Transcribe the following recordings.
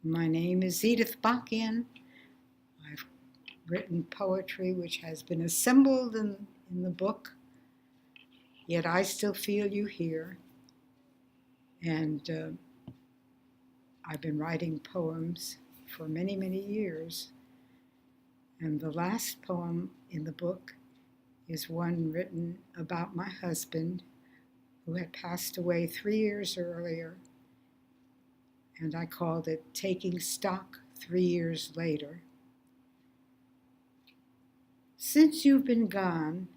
My name is Edith Bockian. I've written poetry which has been assembled in the book, Yet I Still Feel You Here. And I've been writing poems for many, many years. And the last poem in the book is one written about my husband, who had passed away 3 years earlier. And I called it Taking Stock 3 Years Later. Since you've been gone,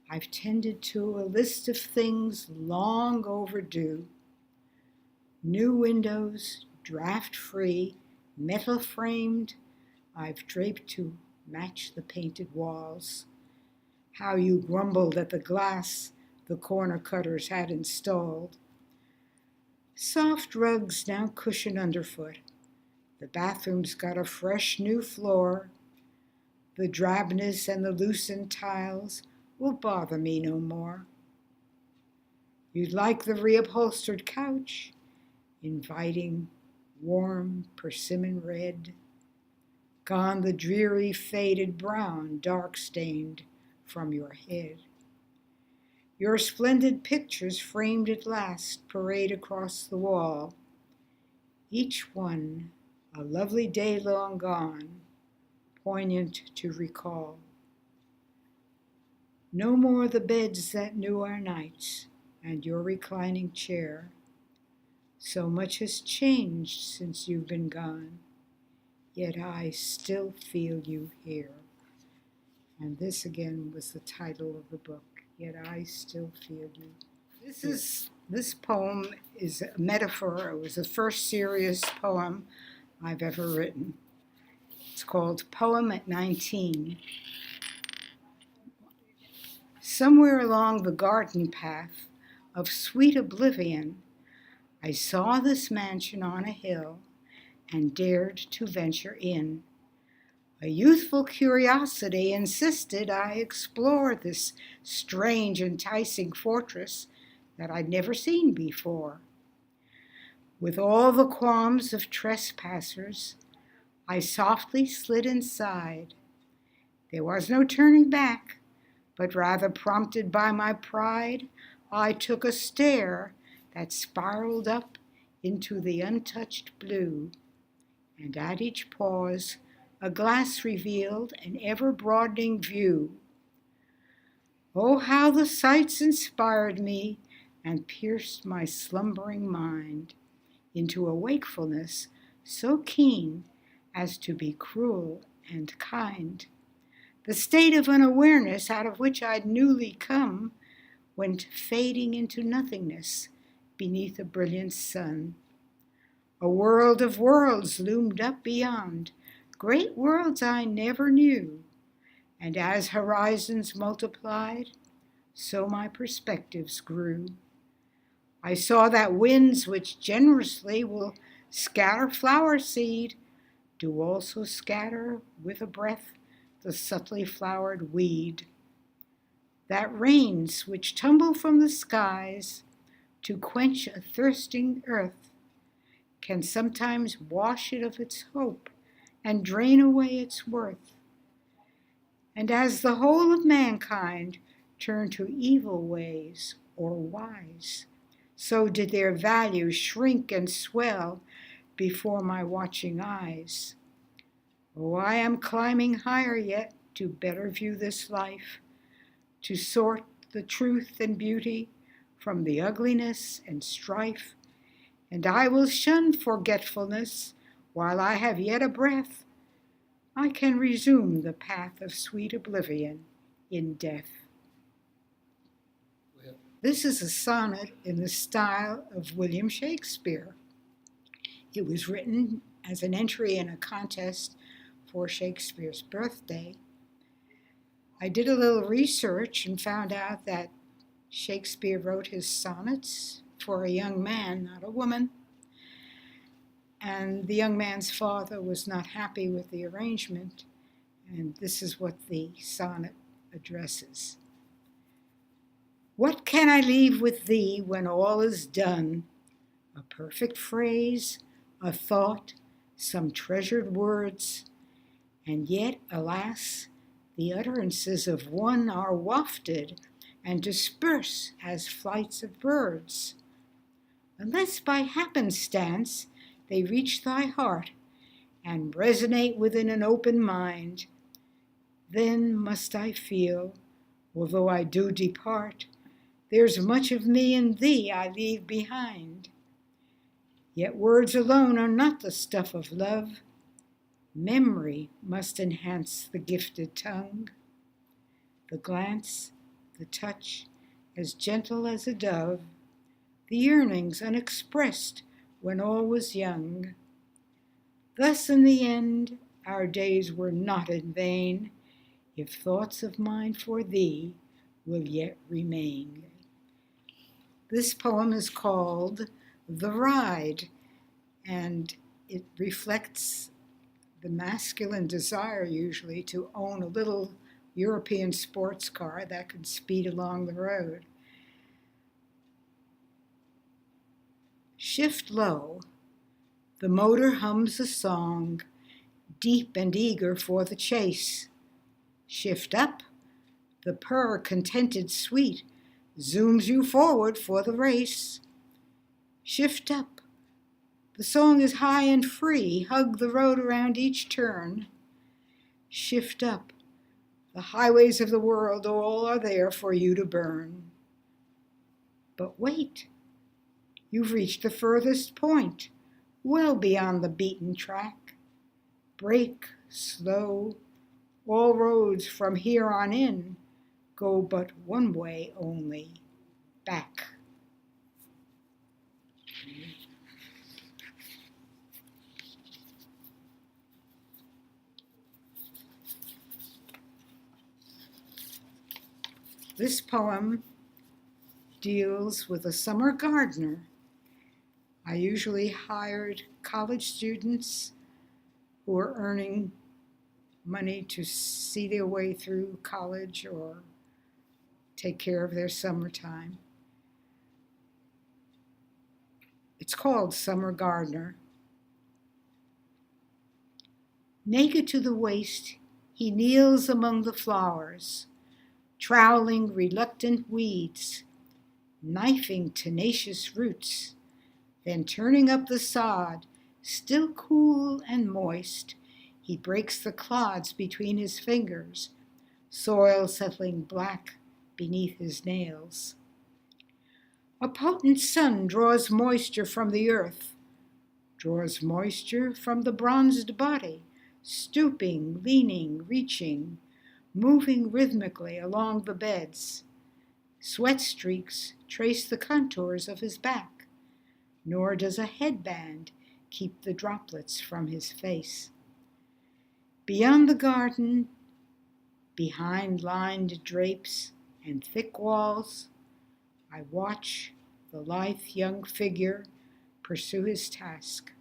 I've tended to a list of things long overdue. New windows, draft-free, metal-framed, I've draped to match the painted walls. How you grumbled at the glass the corner cutters had installed. Soft rugs now cushion underfoot. The bathroom's got a fresh new floor. The drabness and the loosened tiles will bother me no more. You'd like the reupholstered couch, inviting, warm persimmon red. Gone the dreary faded brown, dark-stained from your head. Your splendid pictures framed at last parade across the wall, each one a lovely day long gone, poignant to recall. No more the beds that knew our nights and your reclining chair. So much has changed since you've been gone, yet I still feel you here. And this again was the title of the book, Yet I Still Feel You. This poem is a metaphor. It was the first serious poem I've ever written. It's called Poem at 19. Somewhere along the garden path of sweet oblivion, I saw this mansion on a hill and dared to venture in. A youthful curiosity insisted I explore this strange, enticing fortress that I'd never seen before. With all the qualms of trespassers, I softly slid inside. There was no turning back, but rather prompted by my pride, I took a stair that spiraled up into the untouched blue, and at each pause, a glass revealed an ever-broadening view. Oh, how the sights inspired me and pierced my slumbering mind into a wakefulness so keen as to be cruel and kind. The state of unawareness out of which I'd newly come went fading into nothingness beneath a brilliant sun. A world of worlds loomed up beyond, great worlds I never knew, and as horizons multiplied, so my perspectives grew. I saw that winds which generously will scatter flower seed do also scatter with a breath the subtly flowered weed. That rains which tumble from the skies to quench a thirsting earth can sometimes wash it of its hope and drain away its worth. And as the whole of mankind turn to evil ways or wise, so did their value shrink and swell before my watching eyes. Oh, I am climbing higher yet to better view this life, to sort the truth and beauty from the ugliness and strife, and I will shun forgetfulness while I have yet a breath. I can resume the path of sweet oblivion in death. This is a sonnet in the style of William Shakespeare. It was written as an entry in a contest for Shakespeare's birthday. I did a little research and found out that Shakespeare wrote his sonnets for a young man, not a woman, and the young man's father was not happy with the arrangement, and this is what the sonnet addresses. What can I leave with thee when all is done? A perfect phrase, a thought, some treasured words, and yet, alas, the utterances of one are wafted and disperse as flights of birds. Unless by happenstance they reach thy heart and resonate within an open mind, then must I feel, although I do depart, there's much of me in thee I leave behind. Yet words alone are not the stuff of love. Memory must enhance the gifted tongue. The glance, the touch, as gentle as a dove, the yearnings unexpressed when all was young. Thus in the end our days were not in vain, if thoughts of mine for thee will yet remain. This poem is called The Ride, and it reflects the masculine desire usually to own a little European sports car that could speed along the road. Shift low, the motor hums a song, deep and eager for the chase. Shift up, the purr contented sweet zooms you forward for the race. Shift up, the song is high and free, hug the road around each turn. Shift up, the highways of the world all are there for you to burn. But wait, you've reached the furthest point, well beyond the beaten track. Brake, slow, all roads from here on in go but one way only, back. This poem deals with a summer gardener. I usually hired college students who are earning money to see their way through college or take care of their summertime. It's called Summer Gardener. Naked to the waist, he kneels among the flowers, troweling reluctant weeds, knifing tenacious roots, then turning up the sod, still cool and moist, he breaks the clods between his fingers, soil settling black beneath his nails. A potent sun draws moisture from the earth, draws moisture from the bronzed body, stooping, leaning, reaching, moving rhythmically along the beds. Sweat streaks trace the contours of his back, nor does a headband keep the droplets from his face. Beyond the garden, behind lined drapes and thick walls, I watch the lithe young figure pursue his task.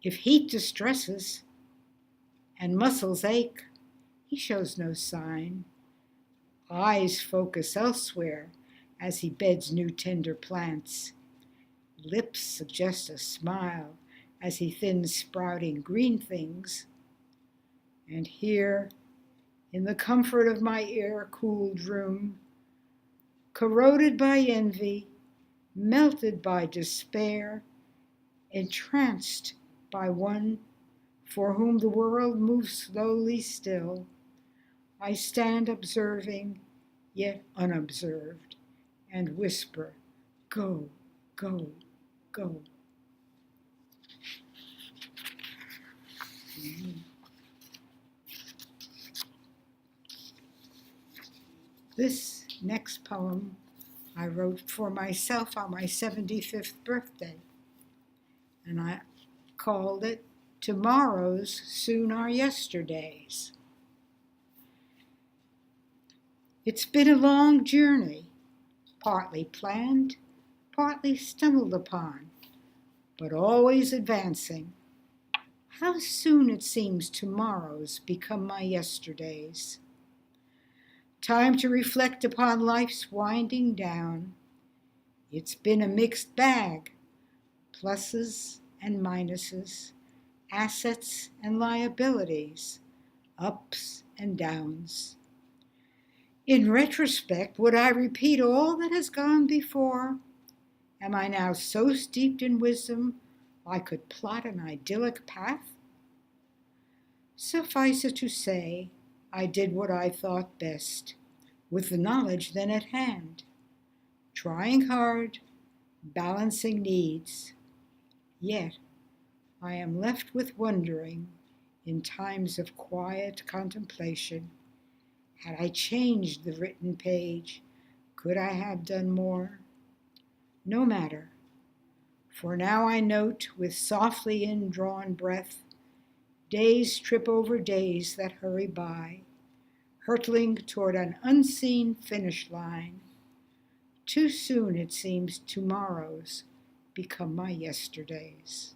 If heat distresses and muscles ache, he shows no sign. Eyes focus elsewhere as he beds new tender plants. Lips suggest a smile as he thins sprouting green things. And here, in the comfort of my air-cooled room, corroded by envy, melted by despair, entranced by one for whom the world moves slowly still, I stand observing, yet unobserved, and whisper, go, go, go. This next poem I wrote for myself on my 75th birthday, and I called it Tomorrows Soon Are Yesterdays. It's been a long journey, partly planned, partly stumbled upon, but always advancing. How soon it seems tomorrows become my yesterdays. Time to reflect upon life's winding down. It's been a mixed bag, pluses and minuses, assets and liabilities, ups and downs. In retrospect, would I repeat all that has gone before? Am I now so steeped in wisdom I could plot an idyllic path? Suffice it to say, I did what I thought best, with the knowledge then at hand, trying hard, balancing needs. Yet I am left with wondering, in times of quiet contemplation, had I changed the written page, could I have done more? No matter, for now I note with softly indrawn breath, days trip over days that hurry by, hurtling toward an unseen finish line. Too soon it seems tomorrows become my yesterdays.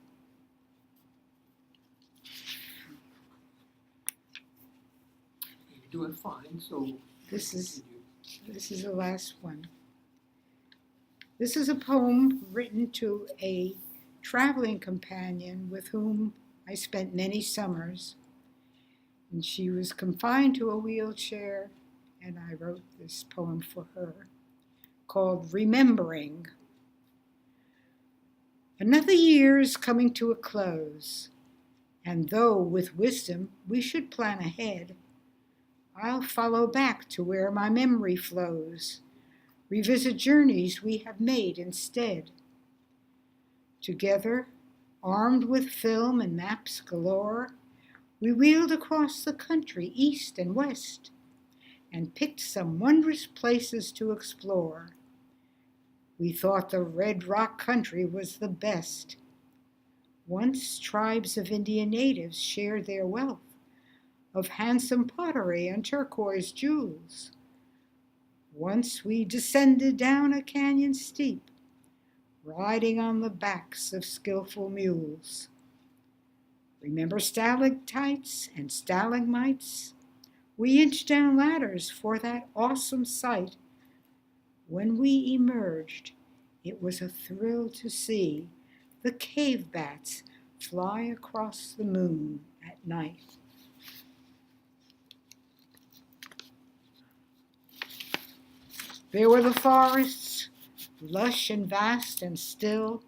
You're doing fine, so This is the last one. This is a poem written to a traveling companion with whom I spent many summers. And she was confined to a wheelchair, and I wrote this poem for her called Remembering. Another year is coming to a close, and though with wisdom we should plan ahead, I'll follow back to where my memory flows, revisit journeys we have made instead. Together, armed with film and maps galore, we wheeled across the country, east and west, and picked some wondrous places to explore. We thought the Red Rock country was the best. Once tribes of Indian natives shared their wealth of handsome pottery and turquoise jewels. Once we descended down a canyon steep, riding on the backs of skillful mules. Remember stalactites and stalagmites? We inched down ladders for that awesome sight. When we emerged, it was a thrill to see the cave bats fly across the moon at night. There were the forests, lush and vast and still,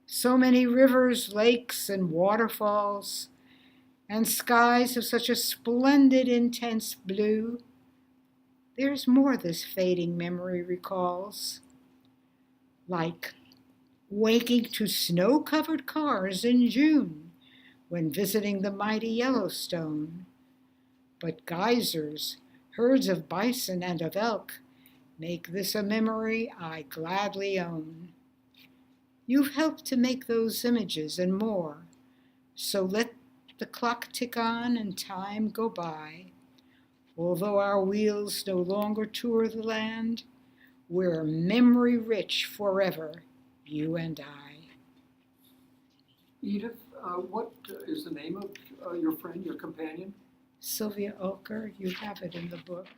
so many rivers, lakes, and waterfalls, and skies of such a splendid, intense blue. There's more this fading memory recalls, like waking to snow-covered cars in June when visiting the mighty Yellowstone. But geysers, herds of bison and of elk, make this a memory I gladly own. You've helped to make those images and more, so let the clock tick on and time go by. Although our wheels no longer tour the land, we're memory rich forever, you and I. Edith, what is the name of your friend, your companion? Sylvia Ulker, you have it in the book.